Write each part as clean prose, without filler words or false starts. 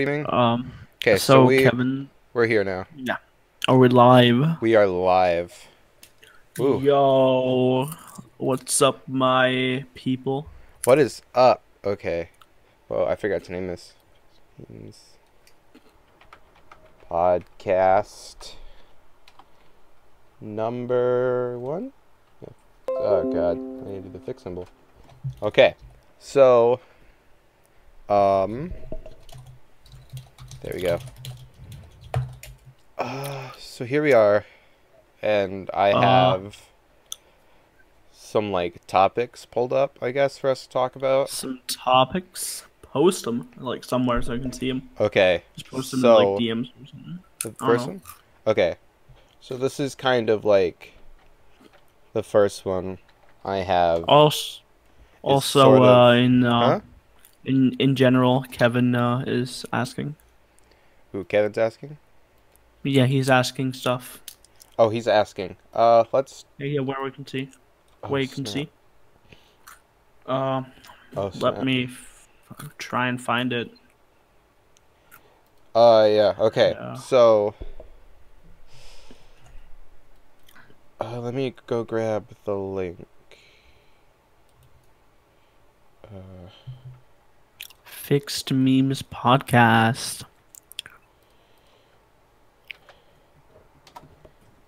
Streaming? Um, Okay, so so Kevin, we're here now. yeah, are we live? We are live. Ooh, Yo, what's up, my people? what is up? Okay. Well, I forgot to name this. Podcast number one? Yeah. Oh god, I need to do the fix symbol. Okay. So there we go. So here we are, and I Uh, have some like topics pulled up, I guess, for us to talk about. some topics. Post them like somewhere so I can see them. Okay, Just post them in like so DMs or something. the I don't first know. one? Okay, so this is kind of like the first one I have Also, is sort of, huh? in general, Kevin is asking. Who, Kevin's asking? Yeah, he's asking stuff. Oh, he's asking. Let's, Yeah, where we can see, oh where you can snap. see. Uh, Oh Let snap. me try and find it. Yeah, okay, Yeah. so, let me go grab the link. Uh, FiXT Memes podcast.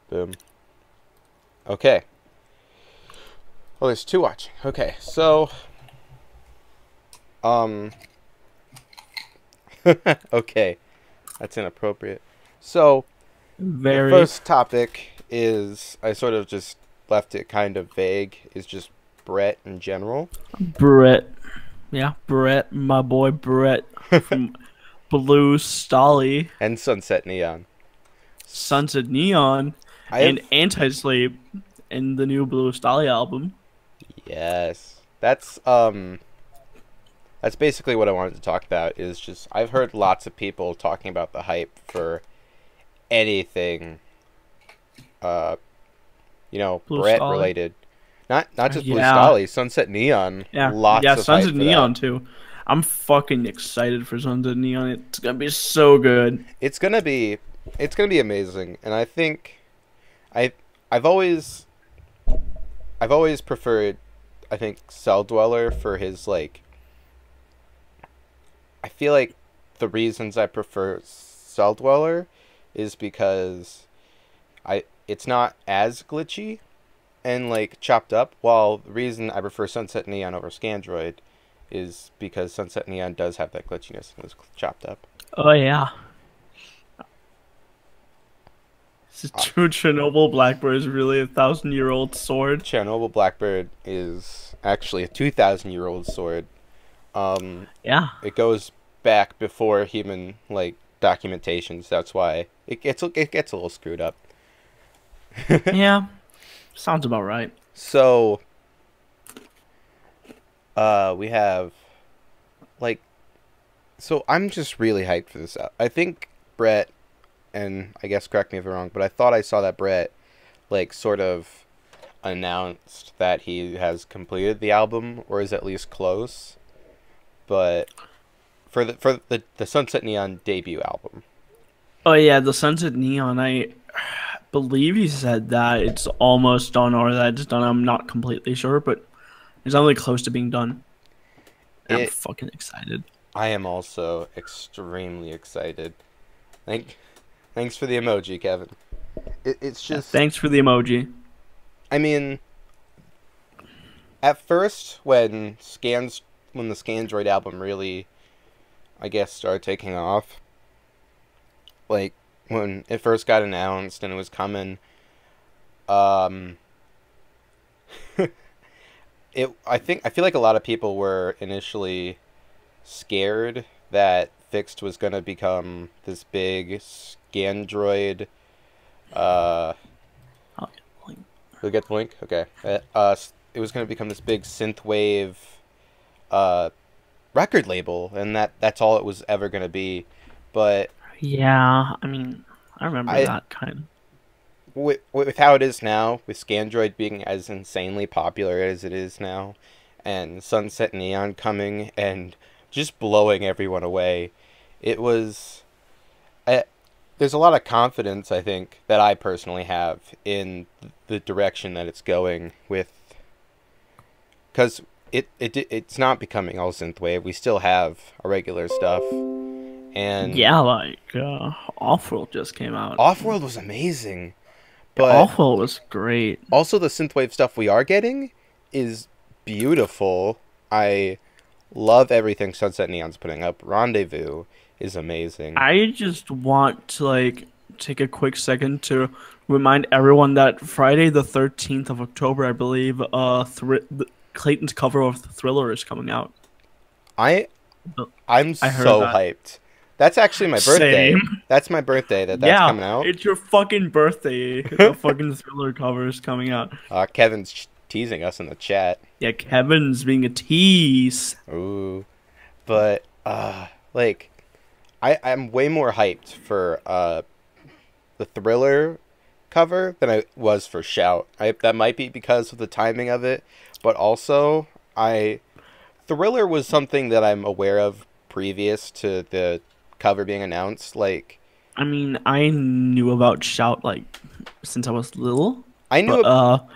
boom. Okay. Oh, there's two watching. Okay, so, um, okay, that's inappropriate. So, the Very first topic is, I sort of just left it kind of vague, is just Bret in general. Bret. Yeah, Bret, my boy Bret from Blue Stahli, And Sunset Neon. Sons of Neon, and I've, Anti-Sleep in the new Blue Stahli album. yes, that's basically what I wanted to talk about, is just, I've heard lots of people talking about the hype for anything, uh, Blue Bret Stahli. related. Not just Blue Yeah, Stahli, Sunset Neon, yeah, lots yeah. of Sons hype of for that. Neon too. I'm fucking excited for Sons of Neon. It's gonna be so good. It's gonna be, it's gonna be amazing, and I think, I, I've always, I've always preferred, I think, Cell Dweller for his like. I feel like the reasons I prefer Cell Dweller is because it's not as glitchy and like chopped up. While the reason I prefer Sunset Neon over Scandroid is because Sunset Neon does have that glitchiness and was chopped up. Oh yeah, this is Uh, true. Chernobyl Blackbird is really 1,000-year-old sword. Chernobyl Blackbird is actually a 2,000-year-old sword. Yeah, It goes back before human like documentations. That's why it gets a little screwed up. yeah, sounds about right. So, we have like, so I'm just really hyped for this. I think Bret, and I guess correct me if I'm wrong, but I thought I saw that Bret like sort of announced that he has completed the album or is at least close. But for the Sunset Neon debut album. Oh yeah, the Sunset Neon. I believe he said that it's almost done or that it's done. I'm not completely sure, but it's only close to being done. And I'm It fucking excited. I am also extremely excited. Thanks for the emoji, Kevin. It's Yeah, just, thanks for the emoji. I mean, at first when the Scandroid album really, I guess, started taking off, like when it first got announced and it was coming, um, I feel like a lot of people were initially scared that FiXT was gonna become this big Scandroid. Uh, Oh, like, you'll get the link. Okay. It was gonna become this big synthwave, uh, record label, and that's all it was ever gonna be. But yeah, I mean, I remember I that kind. with how it is now, with Scandroid being as insanely popular as it is now, and Sunset Neon coming and just blowing everyone away, It was. I, there's a lot of confidence, I think, that I personally have in the direction that it's going with, because it's not becoming all synthwave. We still have our regular stuff, and Yeah, like Offworld just came out. Offworld was amazing, but Offworld was great. also the synthwave stuff we are getting is beautiful. I love everything Sunset Neon's putting up. Rendezvous is amazing. I just want to like take a quick second to remind everyone that Friday the 13th of October, I believe, Clayton's cover of Thriller is coming out. I'm I heard so that. hyped. That's actually my birthday. Same. That's my birthday that's Yeah, coming out. it's your fucking birthday. The fucking Thriller cover is coming out. Kevin's teasing us in the chat. Yeah, Kevin's being a tease. Ooh. But like I'm way more hyped for the Thriller cover than I was for Shout. That might be because of the timing of it, but also Thriller was something that I'm aware of previous to the cover being announced. Like, I mean, I knew about Shout like since I was little. I knew But,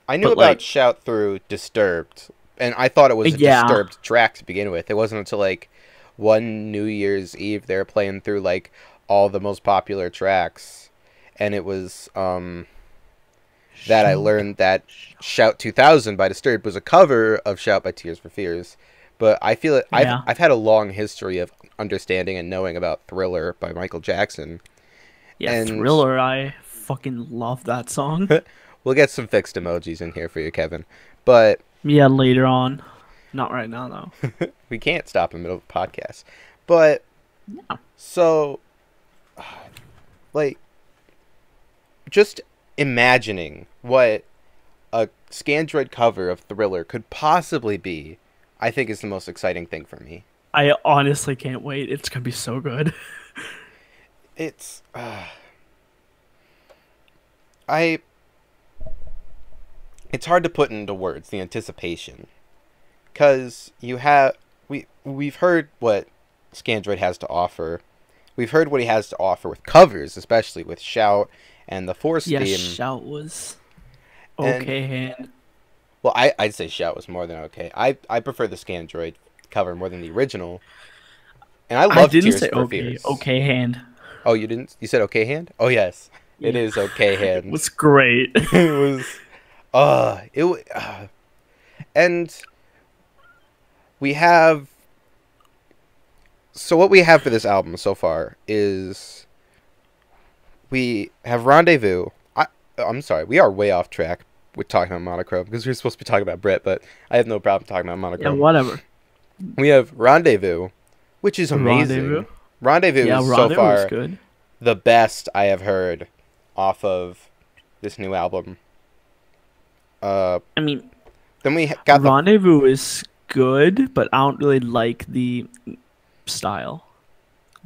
I knew but, about like- Shout through Disturbed, and I thought it was a Yeah. Disturbed track to begin with. It wasn't until like one New Year's Eve they were playing through like all the most popular tracks, and it was that I learned that Shout 2000 by Disturbed was a cover of Shout by Tears for Fears. But I feel it. Yeah. I've had a long history of understanding and knowing about Thriller by Michael Jackson. Yeah, and- Thriller. I fucking love that song. We'll get some fixed emojis in here for you, Kevin. But Yeah, later on. Not right now though. we can't stop in the middle of the podcast. But Yeah. so, like, just imagining what a Scandroid cover of Thriller could possibly be, I think is the most exciting thing for me. I honestly can't wait. It's gonna be so good. It's it's hard to put into words the anticipation, because we've heard what Scandroid has to offer. We've heard what he has to offer with covers, especially with Shout and the Force Yeah, theme. Shout was And- okay. Hand. Well, I'd say Shout was more than okay. I prefer the Scandroid cover more than the original. And I I love didn't Tears say for okay. Fears. Okay, hand. Oh, you didn't? You said okay hand? Oh, yes. It Yeah. is okay It hand. was great. It was and we have, so what we have for this album so far is we have Rendezvous. I'm sorry, we are way off track with talking about Monochrome because we're supposed to be talking about Bret, but I have no problem talking about Yeah, Monochrome. whatever. We have Rendezvous, which is amazing. Rendezvous Yeah, is Rendezvous so was far good. the best I have heard off of this new album. I mean, Then we got the Rendezvous is good, but I don't really like the style.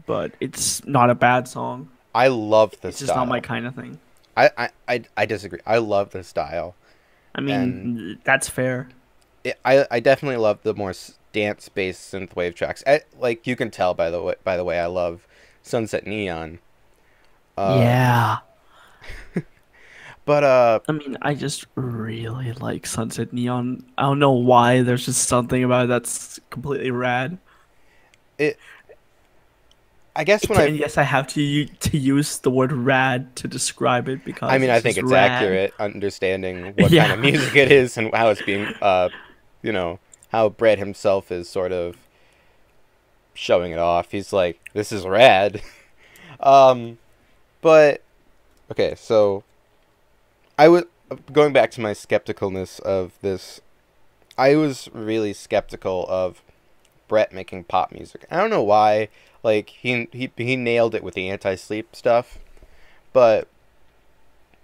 But it's not a bad song. I love the It's style. just not my kind of thing. I disagree. I love the style. I mean, that's fair. I definitely love the more dance-based synthwave tracks. Like you can tell by the way I love Sunset Neon. Yeah. But I mean, I just really like Sunset Neon. I don't know why. There's just something about it that's completely rad. I guess when And yes, I have to use the word rad to describe it because I mean, I it's think just it's rad. accurate understanding what Yeah. kind of music it is and how it's being, how Bret himself is sort of showing it off. He's like, this is rad. But, okay, so I was going back to my skepticalness of this. I was really skeptical of Bret making pop music. I don't know why. Like he nailed it with the anti-sleep stuff, but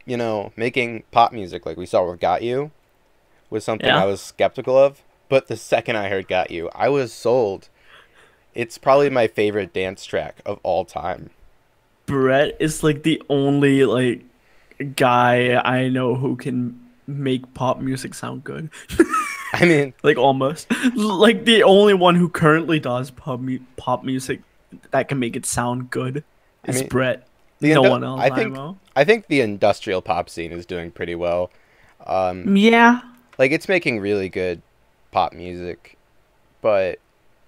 making pop music like we saw with "Got You" was something Yeah. I was skeptical of. But the second I heard "Got You," I was sold. It's probably my favorite dance track of all time. Bret is like the only like guy I know who can make pop music sound good. I mean, Like almost like the only one who currently does pop music that can make it sound good I is mean, Bret. No one else, I think IMO. the industrial pop scene is doing pretty well. Um, Yeah, like it's making really good pop music, but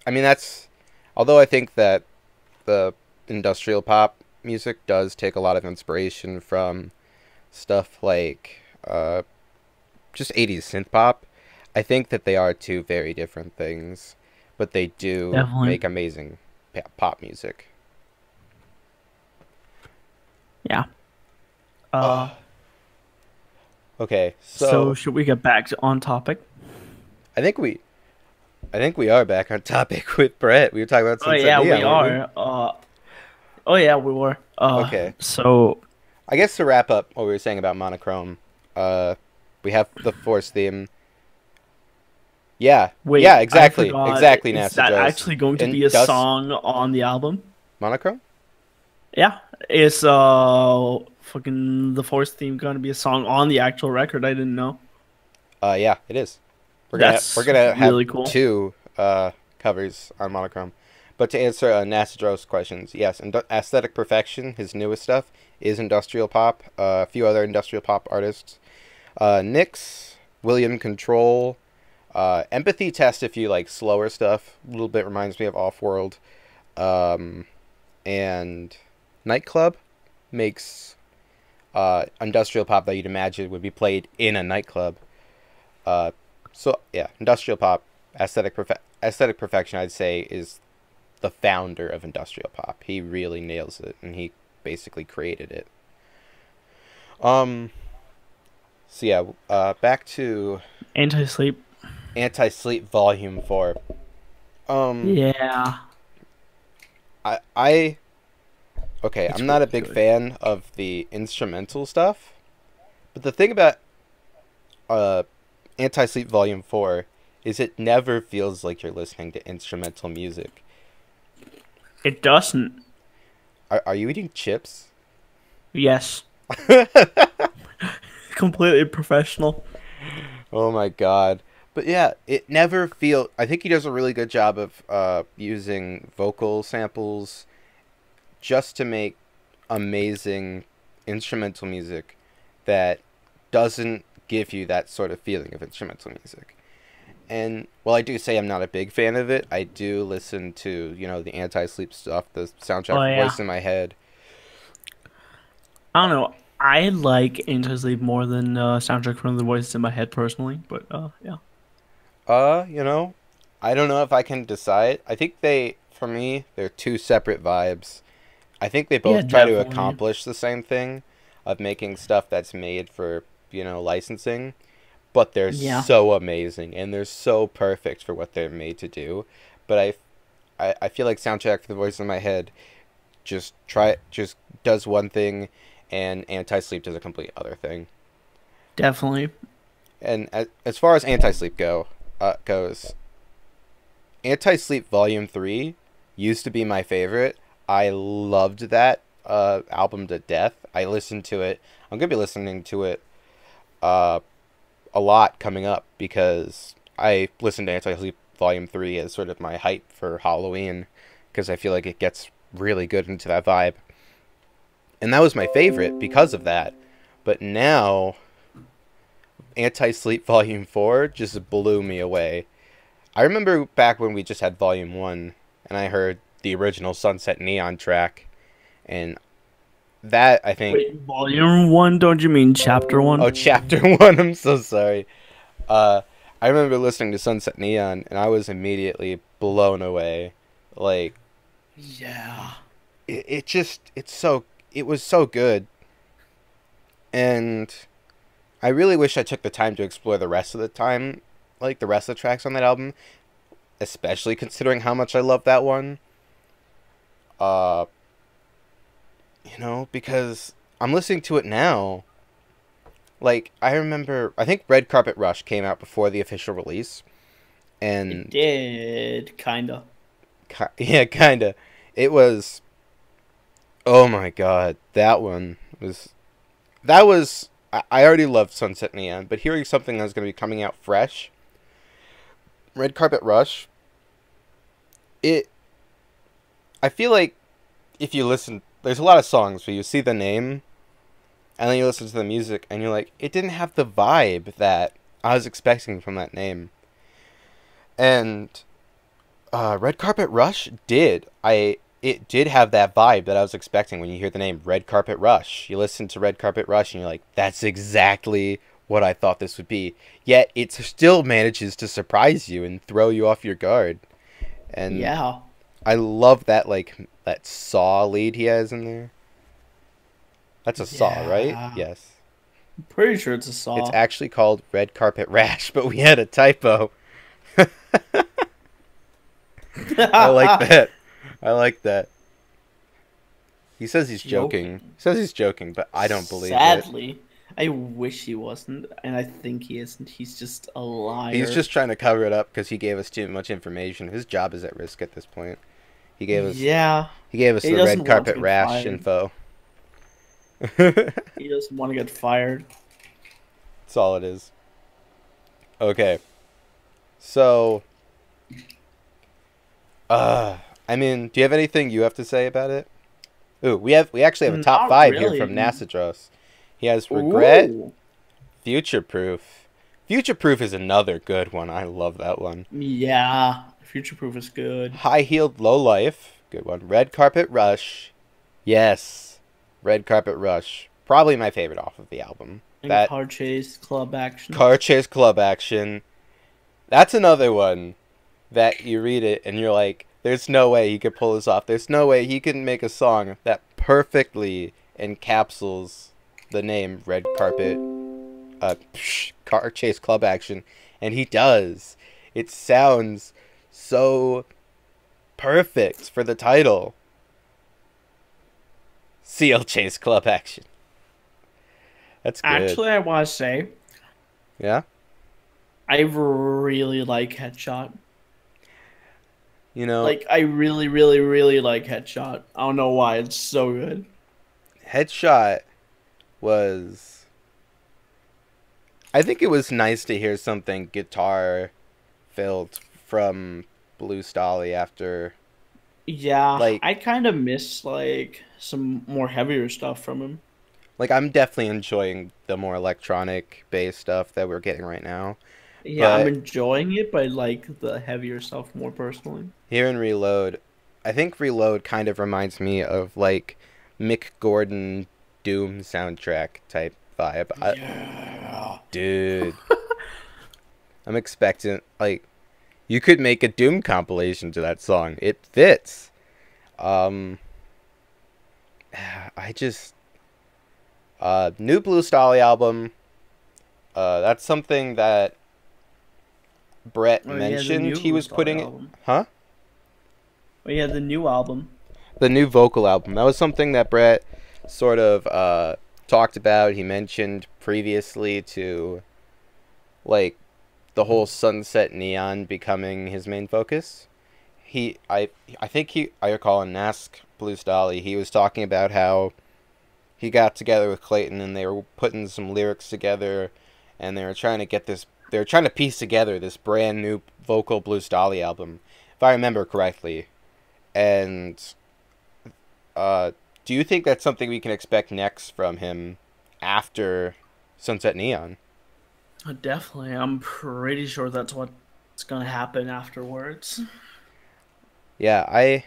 I mean that's although I think that the industrial pop music does take a lot of inspiration from stuff like just 80s synth pop. I think that they are two very different things, but they do definitely. make amazing pop music. Yeah. Uh, Okay, so so should we get back to on topic? I think we I think we are back on topic with Brett. We were talking about Oh Sunset yeah, we Neon, weren't we? are. Oh yeah, we were. Okay. So I guess to wrap up what we were saying about monochrome, uh, we have the Force theme. Yeah, yeah, wait, I exactly, forgot. exactly. Is NASA that Joe's actually going to and be a does song on the album? monochrome. Yeah, is fucking the Force theme going to be a song on the actual record? I didn't know. Yeah, it is. We're That's gonna have really cool. two covers on monochrome. But to answer NASA Joe's questions, yes, Aesthetic Perfection, his newest stuff, is industrial pop. A few other industrial pop artists, Nyx, William Control. Empathy Test if you like slower stuff. A little bit reminds me of Off World. Um, and Nightclub makes industrial pop that you'd imagine would be played in a nightclub. Uh, so yeah, industrial pop, aesthetic perfection. I'd say is the founder of industrial pop. He really nails it, and he basically created it. Um. So yeah, back to Anti-sleep. Anti-Sleep Volume 4. Um, Yeah, I okay, it's I'm not a really big good. fan of the instrumental stuff, but the thing about uh Anti-Sleep Volume 4 is it never feels like you're listening to instrumental music. It doesn't. Are you eating chips? Yes, completely professional. Oh my god. But yeah, it never feel I think he does a really good job of using vocal samples just to make amazing instrumental music that doesn't give you that sort of feeling of instrumental music. And while I do say I'm not a big fan of it, I do listen to, the anti-sleep stuff, the soundtrack Oh for yeah. Voice in My Head. I don't know. I like Anti-Sleep more than soundtrack from the Voices in My Head personally, but yeah. Uh, you know, I don't know if I can decide. I think for me, they're two separate vibes. I think they Yeah, both try to definitely. accomplish the same thing of making stuff that's made for, licensing, but they're Yeah, so amazing and they're so perfect for what they're made to do. But I feel like soundtrack for the Voice in My Head just does one thing and Anti-Sleep does a complete other thing. definitely. And as far as Anti-Sleep goes, Anti-Sleep Volume 3 used to be my favorite. I loved that album to death. I listened to it. I'm going to be listening to it uh, a lot coming up because I listened to Anti-Sleep Volume 3 as sort of my hype for Halloween because I feel like it gets really good into that vibe. And that was my favorite because of that. But now, Anti-Sleep Volume 4 just blew me away. I remember back when we just had Volume 1 and I heard the original Sunset Neon track, and that, I think. Wait, volume one? Don't you mean chapter Oh, one? Chapter 1, I'm so sorry. Uh, I remember listening to Sunset Neon and I was immediately blown away. Like, Yeah. it was so good. And I really wish I took the time to explore the rest of the time, like the rest of the tracks on that album, especially considering how much I love that one. Uh, because I'm listening to it now. Like, I remember, I think Red Carpet Rush came out before the official release, It and did, kinda. yeah, kinda. It was, oh my god, I already loved Sunset Neon, but hearing something that's going to be coming out fresh, Red Carpet Rush, it, I feel like if you listen, there's a lot of songs where you see the name and then you listen to the music and you're like, it didn't have the vibe that I was expecting from that name. And Red Carpet Rush did. It did have that vibe that I was expecting when you hear the name Red Carpet Rush. You listen to Red Carpet Rush and you're like, that's exactly what I thought this would be. Yet it still manages to surprise you and throw you off your guard. And Yeah. I love that that saw lead he has in there. That's a saw, right? Yeah. Yes. I'm pretty sure it's a It's saw. actually called Red Carpet Rash, but we had a typo. I like that. I like that. He says he's joking. Joking. He says he's joking, but I don't believe it. Sadly, I wish he wasn't, and I think he isn't. He's just a He's liar. just trying to cover it up because he gave us too much information. His job is at risk at this point. He gave us Yeah, he gave us he the Red doesn't want to Carpet get Rash fired. info. That's He doesn't want to get fired. all it is. Okay. So I mean, do you have anything you have to say about it? Ooh, we actually have a top Not 5 here from really. Nassadros. He has Regret, Ooh. Future Proof. Future Proof is another good one. I love that one. Yeah, Future Proof is good. High Heeled Low Life, good one. Red Carpet Rush. Yes. Red Carpet Rush. Probably my favorite off of the album. And That Car Chase, Club Action. Car Chase Club Action. That's another one that you read it and you're like, there's no way he could pull this off. There's no way he can make a song that perfectly encapsulates the name Red Carpet Car Chase Club Action. And he does. It sounds so perfect for the title. CL Chase Club Action. That's good. Actually, I want to say, Yeah? I really like Headshot. You know, Like, I really, really, really like Headshot. I don't know why. It's so good. Headshot was. I think it was nice to hear something guitar filled from Blue Stahli after. Yeah, Like, I kind of miss, like, some more heavier stuff from him. I'm definitely enjoying the more electronic based stuff that we're getting right now. Yeah, I'm But enjoying it, but I like the heavier stuff more personally. here in Reload, I think Reload kind of reminds me of Mick Gordon Doom soundtrack type vibe. Yeah. Dude, I'm expecting you could make a Doom compilation to that song. It fits. Um, I just new Blue Stahli album. That's something that Bret Oh yeah, the mentioned new he Blue was Stahli putting it. album. Huh? Oh yeah, the new album. The new vocal album. That was something that Bret sort of talked about. He mentioned previously to the whole Sunset Neon becoming his main focus. I recall in Ask Blue Stahli, he was talking about how he got together with Clayton and they were putting some lyrics together and they were trying to piece together this brand new vocal Blue Stahli album, if I remember correctly. And do you think that's something we can expect next from him after Sunset Neon? Definitely, I'm pretty sure that's what's gonna happen afterwards. Yeah, I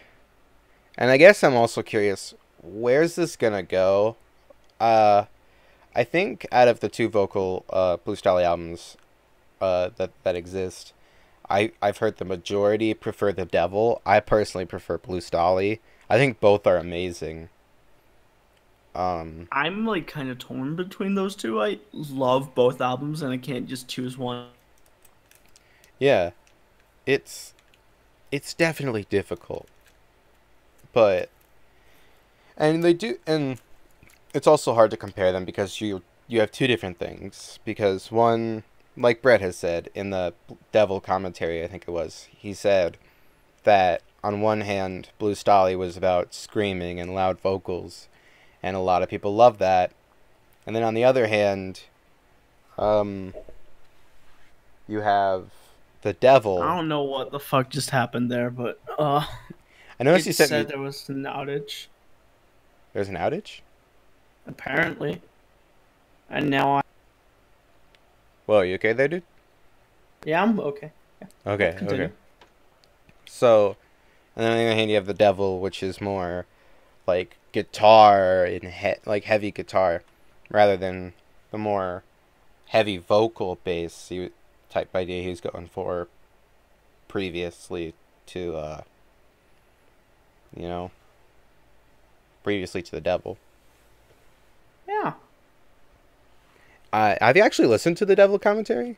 guess I'm also curious, where's this gonna go? Uh, I think out of the two vocal Blue Stahli albums that exist, I've heard the majority prefer The Devil. I personally prefer Blue Stahli. I think both are amazing. Um, I'm like kind of torn between those two. I love both albums, and I can't just choose one. yeah, it's it's definitely difficult, but and it's also hard to compare them because you have two different things. Because one, like Bret has said in the Devil commentary, I think it was, he said that on one hand, Blue Stahli was about screaming and loud vocals, and a lot of people love that. And then on the other hand, um, you have the I Devil. don't know what the fuck just happened there, but I noticed you It sent me. said there was an outage, There's an outage. apparently. And now Whoa, you okay there, dude? yeah, I'm okay. Yeah, Okay, but okay. continue. So, and then on the other hand, you have the devil, which is more like guitar and like heavy guitar, rather than the more heavy vocal bass type idea he was going for previously to you know previously to the devil. Yeah, Have you actually listened to the devil commentary?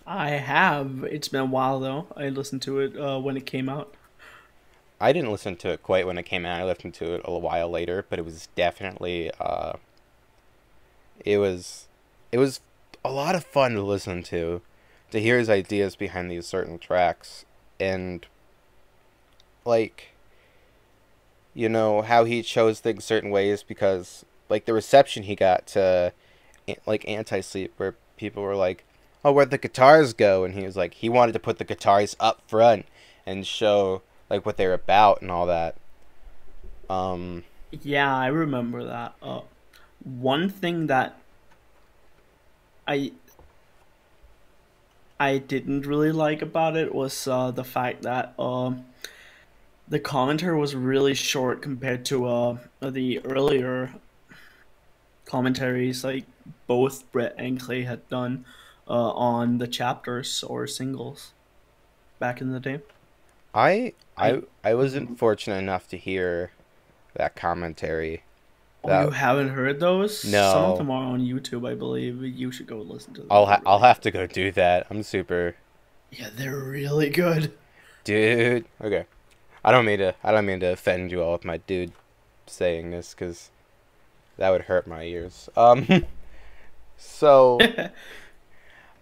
I have. It's been a while though. I listened to it when it came out. I didn't listen to it quite when it came out. I listened to it a while later, but it was definitely it was it was a lot of fun to listen to hear his ideas behind these certain tracks, and like how he chose things certain ways, because like the reception he got to like Anti-Sleep, where people were like, oh, where'd the guitars go? And he was like, he wanted to put the guitars up front and show like what they're about and all that. um Yeah, I remember that. One thing that I I didn't really like about it was the fact that the commentary was really short compared to the earlier commentaries like both Bret and Clay had done on the chapters or singles back in the day. I I I I wasn't fortunate enough to hear that commentary. Oh, you That haven't heard those? Some of No, them are on YouTube, I believe. You should go listen to them. They're I'll really have good. to go do that. I'm super Yeah, they're really good. dude. Okay, I don't mean to offend you all with my dude saying this, because that would hurt my ears. So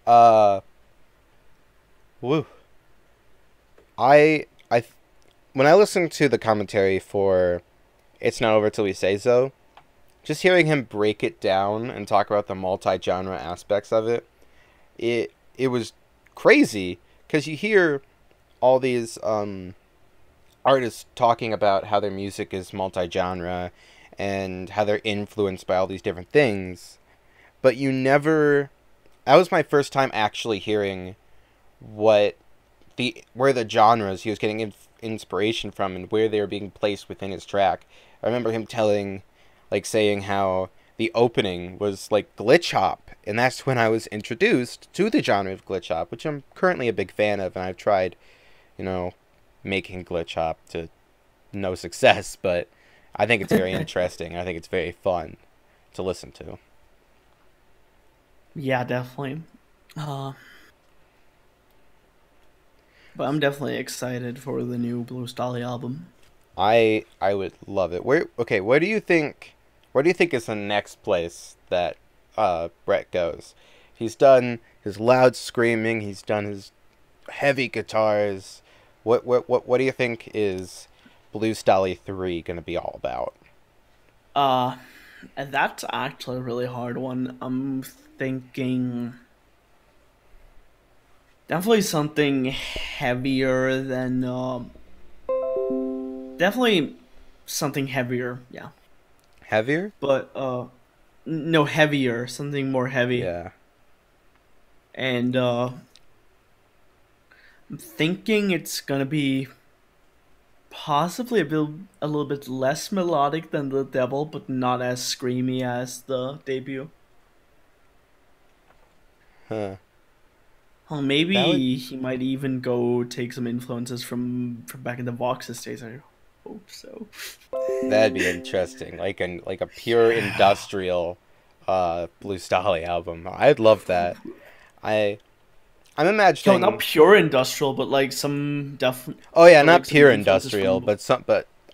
uh, woo. I when I listened to the commentary for "It's Not Over Till We Say So," just hearing him break it down and talk about the multi-genre aspects of it, it was crazy, because you hear all these artists talking about how their music is multi-genre and how they're influenced by all these different things, but you never. That was my first time actually hearing what where the genres he was getting inspiration from and where they were being placed within his track. I remember him saying how the opening was like glitch hop, and that's when I was introduced to the genre of glitch hop, which I'm currently a big fan of, and I've tried, you know, making glitch hop to no success, but I think it's very interesting. I think it's very fun to listen to. Yeah, definitely. Uh, but I'm definitely excited for the new Blue Stahli album. I would love it. Where do you think is the next place that Bret goes? He's done his loud screaming, he's done his heavy guitars. What do you think is Blue Stahli 3 going to be all about? Uh, and that's actually a really hard one. I'm thinking definitely something heavier than definitely something heavier. Yeah, Heavier? but no, heavier, something more heavy. Yeah. And I'm thinking it's gonna be possibly a little bit less melodic than the Devil, but not as screamy as the debut. Huh. Well, That would maybe he might even go take some influences from back in the Vox's days. I hope so. that'd be interesting. Like a pure Yeah. industrial Blue Stahli album. I'd love that. I I'm Yo, not imagining. pure industrial, but like some Oh yeah, like not some pure influences industrial, but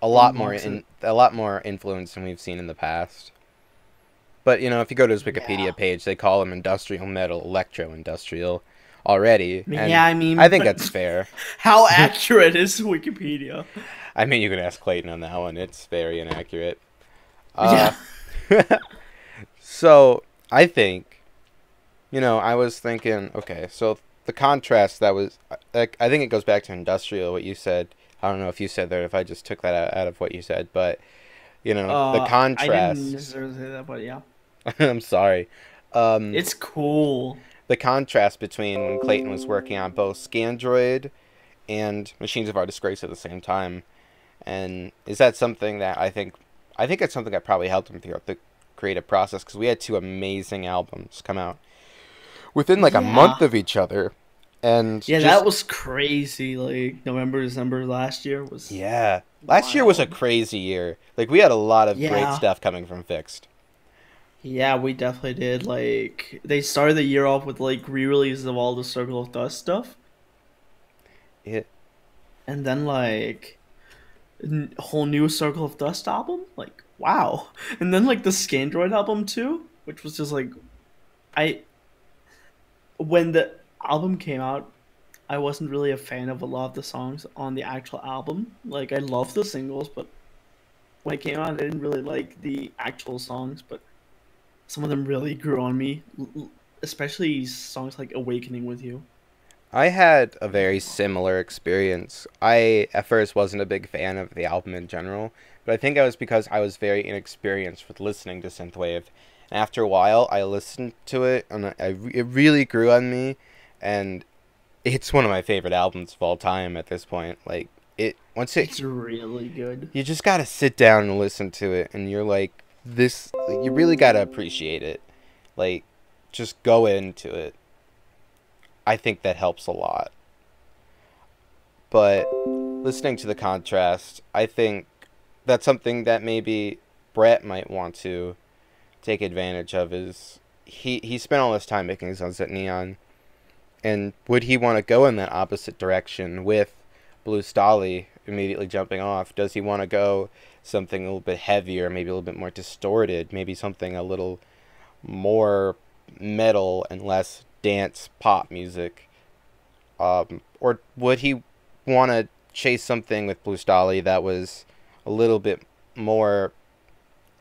from Vox. a lot more influence than we've seen in the past. But if you go to his Yeah. Wikipedia page, they call him industrial metal, electro industrial already, Yeah, and I I mean, think but that's fair. how accurate is Wikipedia? I mean, you can ask Clayton on that one. It's very inaccurate. Uh, Yeah. so I think, I was thinking, okay, so the contrast that was, like, I think it goes back to industrial, what you said, I don't know if you said that, or if I just took that out of what you said, but you know, the I didn't contrast. necessarily say that, but yeah, I'm sorry. Um, it's cool. the contrast between when Clayton was working on both Scandroid and Machines of Our Disgrace at the same time, and is that something that I think it's something that probably helped him throughout the creative process because we had two amazing albums come out within like a Yeah. month of each other, and Yeah, that just was crazy. Like November, December last year was yeah. Last year was a wild. crazy year. Like we had a lot of great Yeah. stuff coming from FiXT. Yeah, we definitely did. Like they started the year off with like re-releases of all the Circle of Dust stuff, It, and then like whole new Circle of Dust album. Like wow, and then like the Scandroid album too, which was just like I when the album came out, I wasn't really a fan of a lot of the songs on the actual album. Like I love the singles, but when it came out, I didn't really like the actual songs. But some of them really grew on me, especially songs like "Awakening with You." I had a very similar experience. I at first wasn't a big fan of the album in general, but I think it was because I was very inexperienced with listening to synthwave. And after a while, I listened to it, and it really grew on me, and it's one of my favorite albums of all time at this point. Like it, once it, It's really good. you just gotta sit down and listen to it, and you're like, this, like, you really gotta appreciate it. Like, just go into it. I think that helps a lot. But listening to the contrast, I think that's something that maybe Bret might want to take advantage of. Is he spent all this time making Sunset Neon, and would he want to go in that opposite direction with Blue Stahli immediately jumping off? Does he want to go something a little bit heavier, maybe a little bit more distorted, maybe something a little more metal and less dance pop music? Or would he want to chase something with Blue Stahli that was a little bit more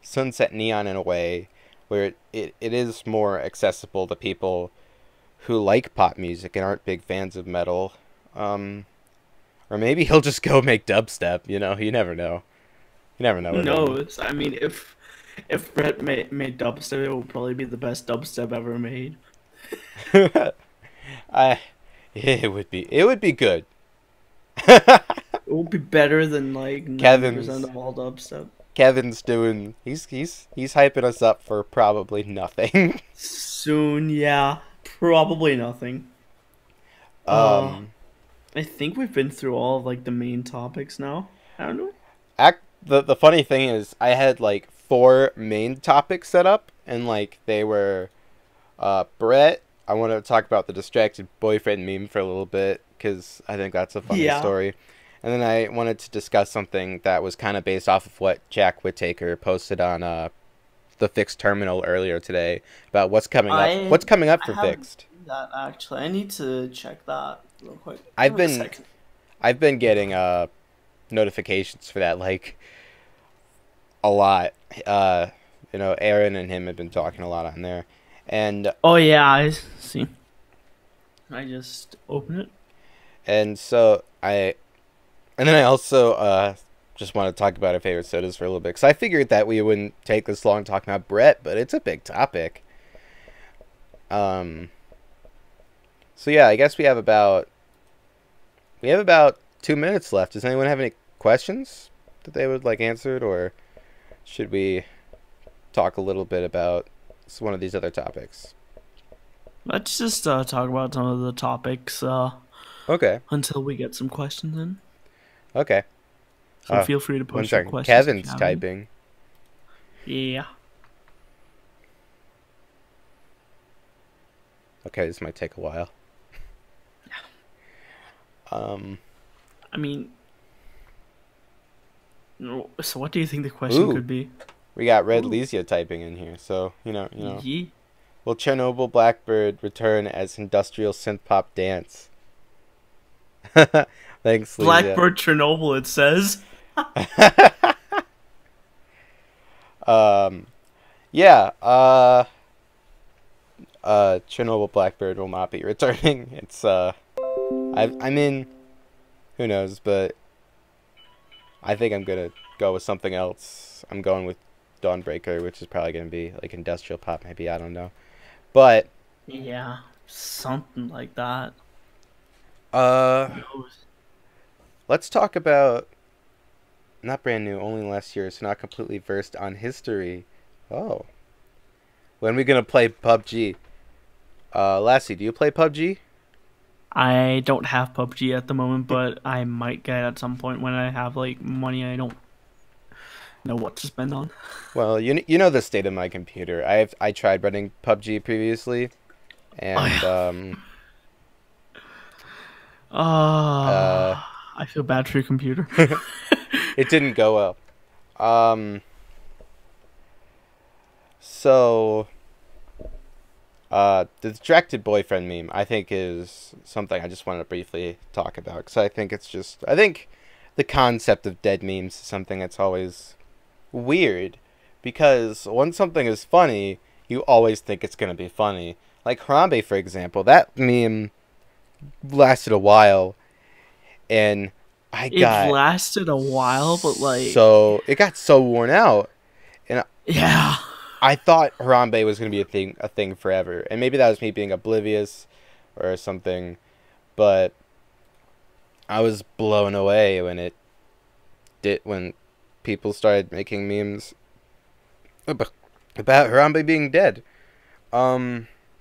Sunset Neon in a way, where it is more accessible to people who like pop music and aren't big fans of metal? Or maybe he'll just go make dubstep, you know? You never know. You never know Who with him. knows? I mean, if Brett made dubstep, it would probably be the best dubstep ever made. I it would be good. It would be better than like 90% Kevin's of all dubstep. Kevin's doing he's hyping us up for probably nothing. Soon, yeah, probably nothing. Uh, um I think we've been through all of like the main topics now. I don't know. the funny thing is I had like four main topics set up, and like they were Bret. I want to talk about the distracted boyfriend meme for a little bit because I think that's a funny Yeah, story. And then I wanted to discuss something that was kind of based off of what Jack Whittaker posted on the FiXT terminal earlier today about what's coming up. I What's coming up I for haven't FiXT? seen that actually. I need to check that real quick. Give I've me a been second. I've been getting notifications for that like a lot. You know, Aaron and him have been talking a lot on there, and Oh yeah, I see. I just open it. so and then I also just want to talk about our favorite sodas for a little bit because I figured that we wouldn't take this long talking about Bret, but it's a big topic. Um, so yeah, I guess we have about 2 minutes left. Does anyone have any questions that they would like answered, or should we talk a little bit about one of these other topics? Let's just talk about some of the topics Okay, until we get some questions in. okay. So feel free to One post your second. questions if you Kevin's have any. typing. Yeah. Okay, this might take a while. Um. I mean, so what do you think the question Ooh, could be? we got Red Ooh. Lesia typing in here, so you know. Ye Will Chernobyl Blackbird return as industrial synth pop dance? Thanks, Lesia. Blackbird Chernobyl, it says. um, yeah. Chernobyl Blackbird will not be returning. It's I mean, who knows? But I think I'm gonna go with something else. I'm going with Dawnbreaker, which is probably gonna be like industrial pop, maybe, I don't know. But Yeah, something like that. uh, Who knows? let's talk about not brand new, only last year, so not completely versed on history. Oh, when are we gonna play PUBG? Lassie, do you play PUBG? I don't have PUBG at the moment, but I might get at some point when I have like money I don't know what to spend on. Well, you know the state of my computer. I tried running PUBG previously, Oh and yeah. uh, I feel bad for your computer. it didn't go well. Um, so the distracted boyfriend meme, I think, is something I just want to briefly talk about because I think the concept of dead memes is something that's always weird because when something is funny, you always think it's gonna be funny. Like Harambe, for example, that meme lasted a while, and I It got lasted a while, but like, it got so worn out, and yeah, I thought Harambe was gonna be a thing forever, and maybe that was me being oblivious or something, but I was blown away when people started making memes about Harambe being dead.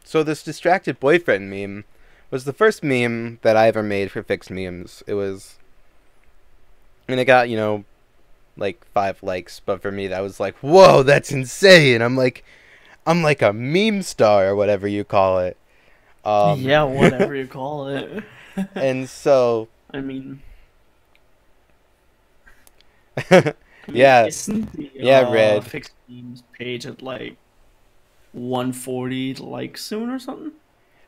So this distracted boyfriend meme was the first meme that I ever made for FiXT memes. And it got, like 5 likes, but for me that was like, whoa, that's insane. I'm like a meme star or whatever you call it. yeah, Um, whatever you call it. and so, I mean, yeah, isn't the yeah, Red. fixed memes page at like 140 likes soon or something?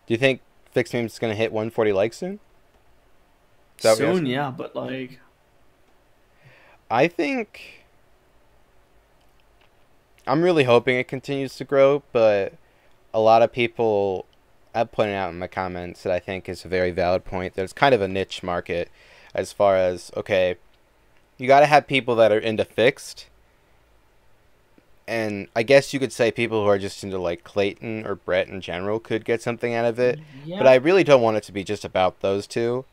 Do you think FiXT memes is gonna hit 140 likes soon? Is that what you're Soon, asking? yeah, but like, I think I'm really hoping it continues to grow, but a lot of people have pointed out in my comments that I think is a very valid point. There's kind of a niche market as far as, okay, you got to have people that are into FiXT, and I guess you could say people who are just into like Clayton or Bret in general could get something out of it, but yeah, I really don't want it to be just about those two.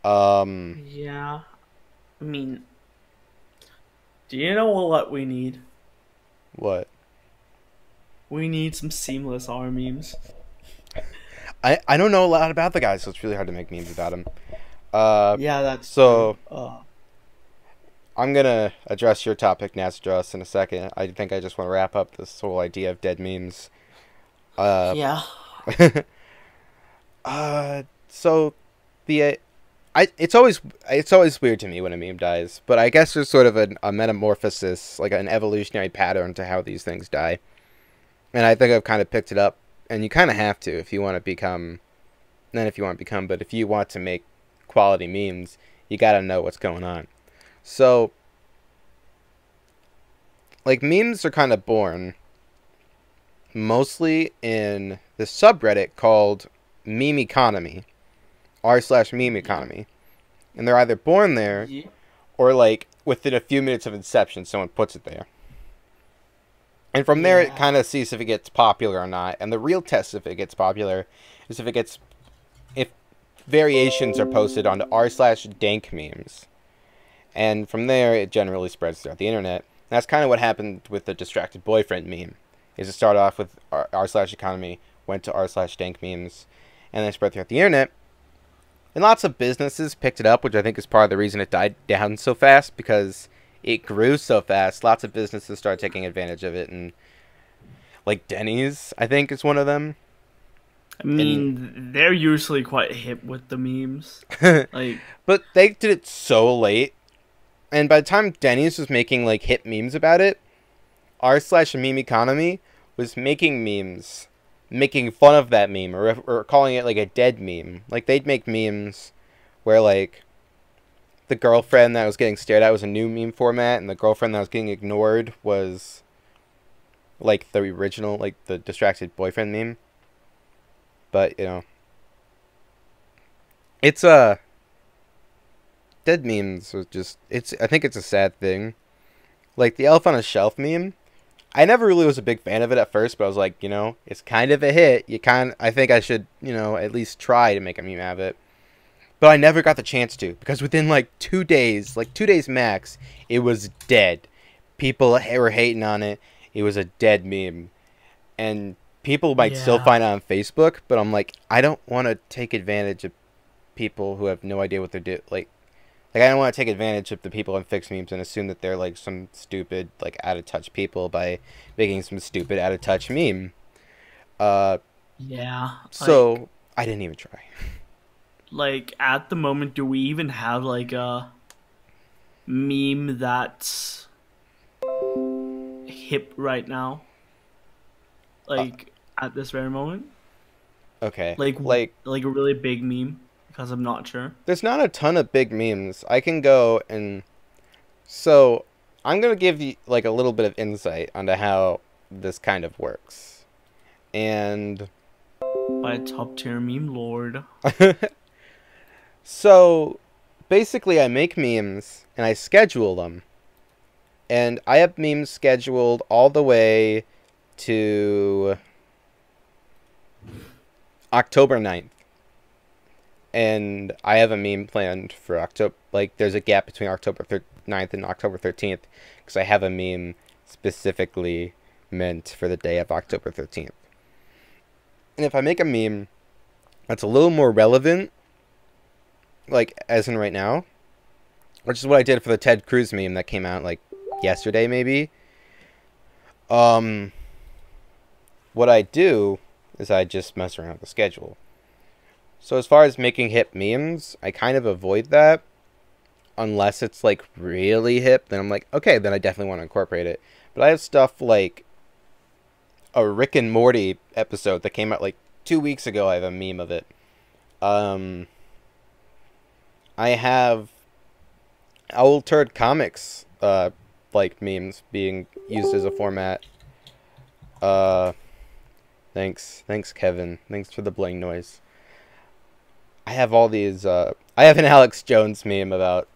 Um, yeah. I mean, do you know what we need? what? We need some seamless R memes. I don't know a lot about the guy, so it's really hard to make memes about him. Uh, Yeah, that's true. so I'm gonna address your topic, Nasdras, in a second. I think I just want to wrap up this whole idea of dead memes. Uh, Yeah. so the it's always weird to me when a meme dies, but I guess there's sort of a metamorphosis, like an evolutionary pattern to how these things die, and I think I've kind of picked it up. And you kind of have to if you want to become, not if you want to become, but if you want to make quality memes, you got to know what's going on. So, like, memes are kind of born mostly in the subreddit called meme economy, r/meme economy, and they're either born there Yeah. or like within a few minutes of inception someone puts it there, and from there it Yeah. kind of sees if it gets popular or not. And the real test if it gets popular is if variations are posted onto r/dank memes, and from there it generally spreads throughout the internet. And that's kind of what happened with the distracted boyfriend meme. Is it started off with r/economy, went to r/dank memes, and then spread throughout the internet. And lots of businesses picked it up, which I think is part of the reason it died down so fast, because it grew so fast. Lots of businesses started taking advantage of it, and like Denny's, I think, is one of them. I And mean, they're usually quite hip with the memes. Like, but they did it so late, and by the time Denny's was making like hit memes about it, r/meme economy was making memes, making fun of that meme, or calling it like a dead meme. Like they'd make memes where like the girlfriend that was getting stared at was a new meme format, and the girlfriend that was getting ignored was like the original, like the distracted boyfriend meme. But it's dead memes was just I think it's a sad thing. Like the elf on a shelf meme. I never really was a big fan of it at first, but I was like, it's kind of a hit. I think I should, at least try to make a meme out of it. But I never got the chance to because within like 2 days, like 2 days max, it was dead. People were hating on it. It was a dead meme. And people might still Yeah. find it on Facebook, but I'm like, I don't want to take advantage of people who have no idea what they're doing. Like I don't want to take advantage of the people on FiXT memes and assume that they're like some stupid, like out of touch people by making some stupid out of touch meme. Uh, Yeah. so I didn't even try. Like at the moment, do we even have like a meme that's hip right now? Uh, Like at this very moment? okay, Like like like a really big meme? Because I'm not sure. there's not a ton of big memes. I can go and so I'm gonna give you like a little bit of insight onto how this kind of works. And By a top tier meme lord. so basically I make memes and I schedule them. And I have memes scheduled all the way to October 9th. And I have a meme planned for October. Like, there's a gap between October 9th and October 13th. Because I have a meme specifically meant for the day of October 13th. And if I make a meme that's a little more relevant, like, as in right now, which is what I did for the Ted Cruz meme that came out, like, yesterday, maybe. What I do is I just mess around with the schedule. So as far as making hip memes, I kind of avoid that. Unless it's like really hip, then I'm like, okay, then I definitely want to incorporate it. But I have stuff like a Rick and Morty episode that came out like 2 weeks ago. I have a meme of it. I have Owl Turd Comics like memes being used as a format. Thanks Kevin. Thanks for the bling noise. I have all these. I have an Alex Jones meme about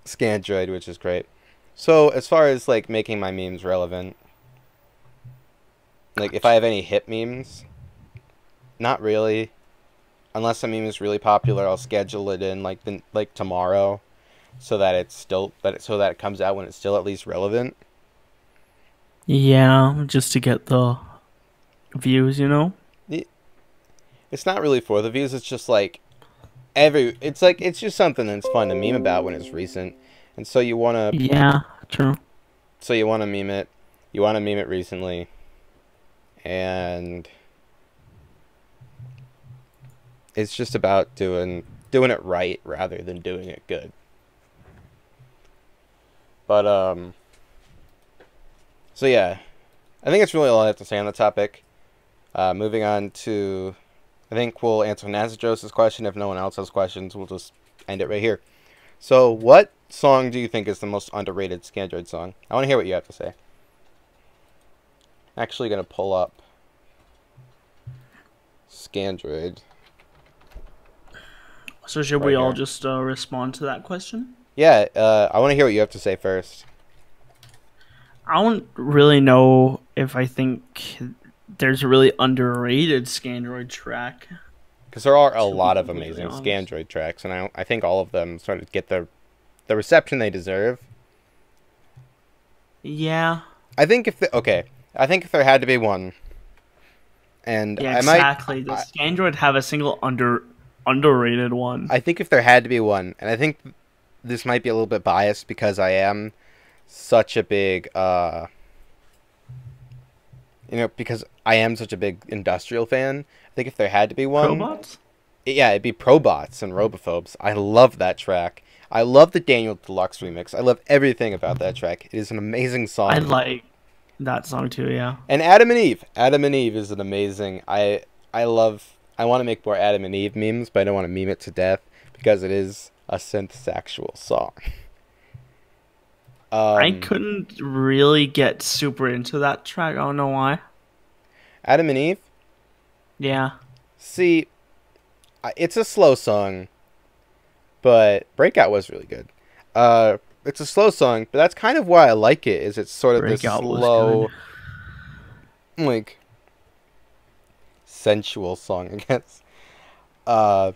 Scandroid, which is great. So as far as like making my memes relevant, like if I have any hip memes, not really. Unless a meme is really popular, I'll schedule it in like tomorrow, so that it comes out when it's still at least relevant. Yeah, just to get the views, you know? It's not really for the views. It's just like it's just something that's fun to meme about when it's recent, and so you wanna Yeah, true. meme it. You wanna meme it recently, and it's just about doing it right rather than doing it good. But so yeah, I think that's really all I have to say on the topic. Moving on to, I think we'll answer Nazajos' question. If no one else has questions, we'll just end it right here. So, what song do you think is the most underrated Scandroid song? I want to hear what you have to say. I'm actually going to pull up Scandroid. So should Right we all here. just respond to that question? Yeah, I want to hear what you have to say first. I don't really know if I think there's a really underrated Scandroid track. Because there are a To be lot of completely amazing honest. Scandroid tracks, and I think all of them sort of get the reception they deserve. Yeah. I think I think if there had to be one, and Yeah, I might, exactly. Does Scandroid have a single underrated one? I think if there had to be one, and I think this might be a little bit biased because I am such a big, because I am such a big industrial fan. I think if there had to be one, Robots? yeah, it'd be Probots and Robophobes. I love that track. I love the Daniel Deluxe remix. I love everything about that track. It is an amazing song. I like that song too, yeah. And Adam and Eve. Adam and Eve is an amazing. I want to make more Adam and Eve memes, but I don't want to meme it to death because it is a synth-sexual song. I couldn't really get super into that track. I don't know why. Adam and Eve. Yeah. See, it's a slow song, But Breakout was really good. It's a slow song, but that's kind of why I like it. Is it's sort of this Breakout was good. slow, like sensual song, I guess. Uh,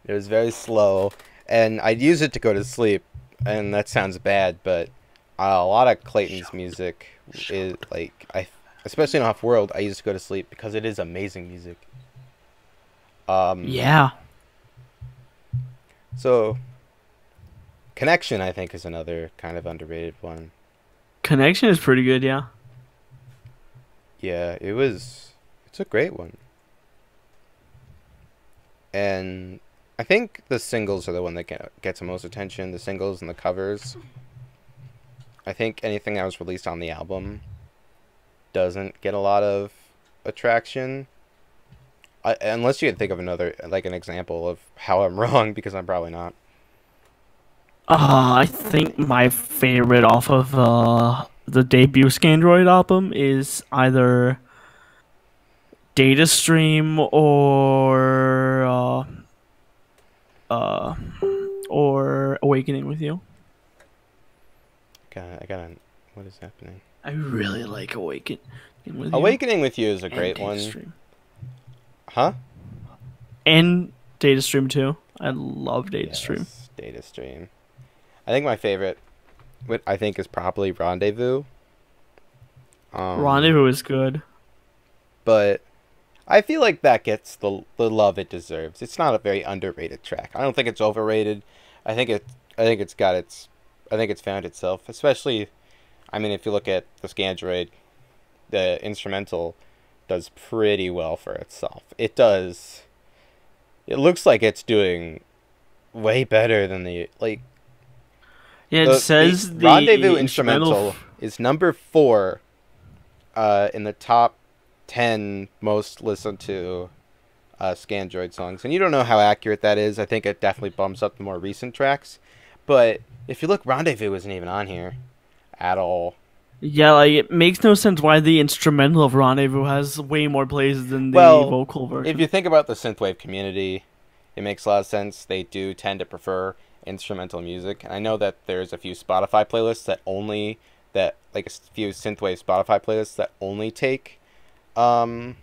it was very slow, and I'd use it to go to sleep, and that sounds bad, but a lot of Clayton's music is like especially in Off World, I use it to go to sleep because it is amazing music. Um, Yeah. so Connection, I think, is another kind of underrated one. Connection is pretty good, yeah. Yeah, it's a great one. And I think the singles are the one that gets the most attention. The singles and the covers. I think anything that was released on the album doesn't get a lot of attraction. Unless you can think of another, like an example of how I'm wrong, because I'm probably not. I think my favorite off of the debut Scandroid album is either Data Stream uh, or Awakening with You. I gotta. What is happening? I really like Awakening with You. Awakening with You is a And great Data one. Stream. Huh? And Data Stream too. I love Data Stream. Data Stream. I think my favorite, what I think is probably Rendezvous. Rendezvous is good. But I feel like that gets the love it deserves. It's not a very underrated track. I don't think it's overrated. I think I think it's found itself. Especially, I mean, if you look at the Scandroid, the instrumental does pretty well for itself. It does. It looks like it's doing way better than the like. Yeah, it says the the Rendezvous instrumental is number 4 in the top 10 most listened to Scandroid songs. And you don't know how accurate that is. I think it definitely bumps up the more recent tracks. But if you look, Rendezvous isn't even on here at all. Yeah, like it makes no sense why the instrumental of Rendezvous has way more plays than the vocal version. If you think about the synthwave community, it makes a lot of sense. They do tend to prefer instrumental music. And I know that there's a few Spotify playlists like a few synthwave Spotify playlists that only take yeah,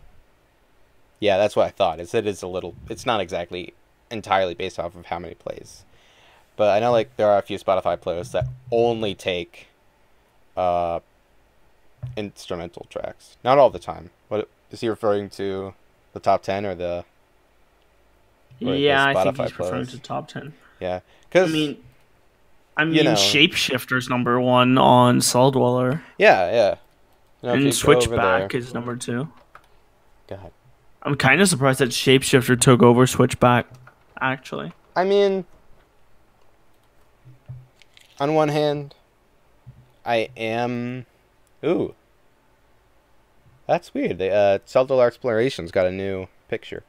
that's what I thought. It's not exactly entirely based off of how many plays. But I know like there are a few Spotify playlists that only take instrumental tracks. Not all the time. What is he referring to, the top 10 or the yeah, I think Spotify he's referring playlist? to top 10. Yeah. I Cuz mean, Shapeshifter's number 1 on Soul Dweller. yeah. And Switchback is number 2. God. I'm kind of surprised that Shapeshifter took over Switchback, actually. I mean, on one hand, I am... Ooh. That's weird. Cellular Exploration's got a new picture.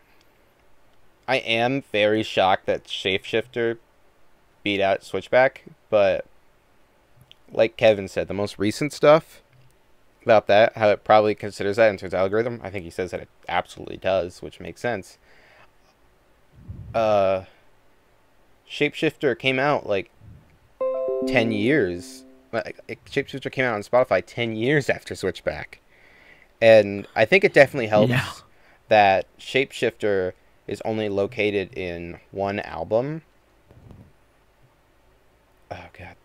I am very shocked that Shapeshifter beat out Switchback, but like Kevin said, the most recent stuff about that, how it probably considers that into its algorithm, I think he says that it absolutely does, which makes sense. Shapeshifter came out like 10 years. Shapeshifter came out on Spotify 10 years after Switchback. And I think it definitely helps that Shapeshifter is only located in one album. Oh, God.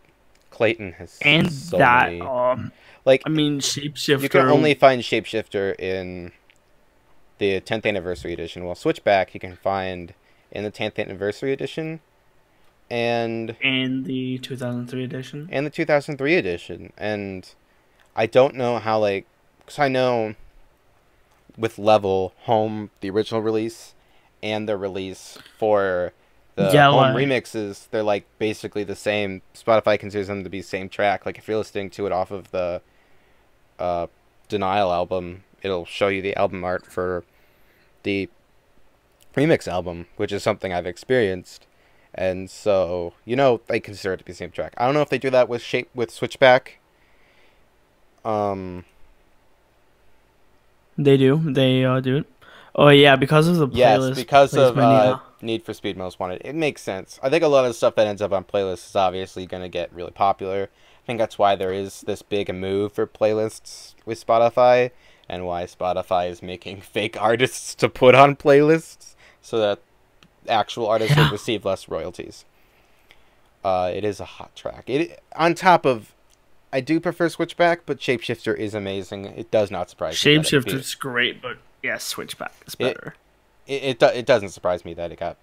Clayton has and so that, many. Shapeshifter. You can only find Shapeshifter in the 10th Anniversary Edition. While Switchback you can find in the 10th Anniversary Edition and the 2003 edition. And the 2003 edition. And I don't know how, because I know with Level, Home, the original release, and the release for the home remixes, they're basically the same. Spotify considers them to be the same track. Like if you're listening to it off of the Denial album, it'll show you the album art for the remix album, which is something I've experienced. And so, they consider it to be the same track. I don't know if they do that with Switchback. They do. They do it. Oh yeah, because of the playlist. Yes, because of Need for Speed Most Wanted. It makes sense. I think a lot of the stuff that ends up on playlists is obviously going to get really popular. I think that's why there is this big a move for playlists with Spotify, and why Spotify is making fake artists to put on playlists so that actual artists would receive less royalties. It is a hot track. On top of, I do prefer Switchback, but Shapeshifter is amazing. It does not surprise me. Shapeshifter's great, but yes, Switchback is better. It doesn't surprise me that it got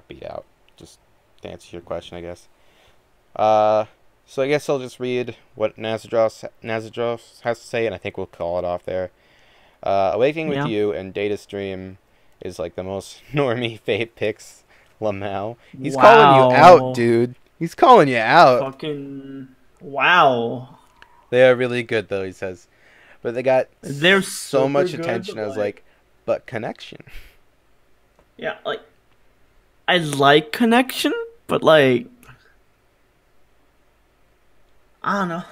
beat out. Just to answer your question, I guess. So I guess I'll just read what Nazadros has to say, and I think we'll call it off there. Awakening with You and Data Stream is like the most normie fave picks. Lamau. He's calling you out, dude. He's calling you out. Fucking wow. They are really good, though, he says. But they're so much good, attention. I was like, but Connection. Yeah, like, I like Connection, but like, I don't know.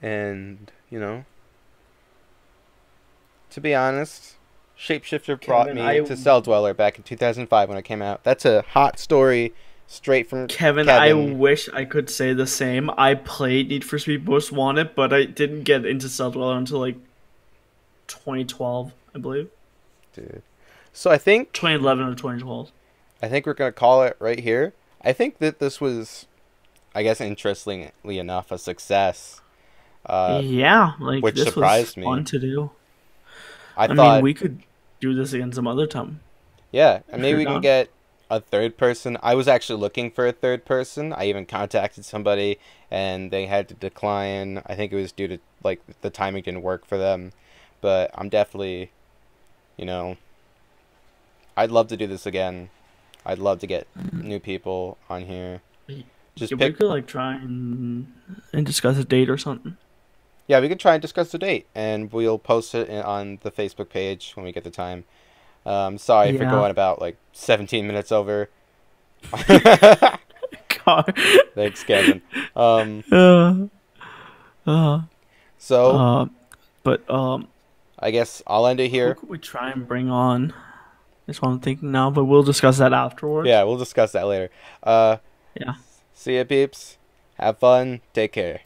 And, you know, to be honest, Shapeshifter brought me to Cell Dweller back in 2005 when it came out. That's a hot story straight from Kevin. I wish I could say the same. I played Need for Speed Most Wanted, but I didn't get into Cell Dweller until like 2012, I believe. Dude. So I think 2011 or 2012. I think we're going to call it right here. I think that this was, I guess, interestingly enough, a success. Yeah, like which this surprised was me. Fun to do. I mean, thought we could do this again some other time. Yeah, and maybe we can get a third person. I was actually looking for a third person. I even contacted somebody, and they had to decline. I think it was due to, like, the timing didn't work for them. But I'm definitely, you know, I'd love to do this again. I'd love to get new people on here. We could, like, try and discuss a date or something. Yeah, we could try and discuss the date, and we'll post it on the Facebook page when we get the time. Sorry for going about, like, 17 minutes over. God. Thanks, Kevin. I guess I'll end it here. Who could we try and bring on? That's what I'm thinking now, but we'll discuss that afterwards. Yeah, we'll discuss that later. Yeah. See ya, peeps. Have fun. Take care.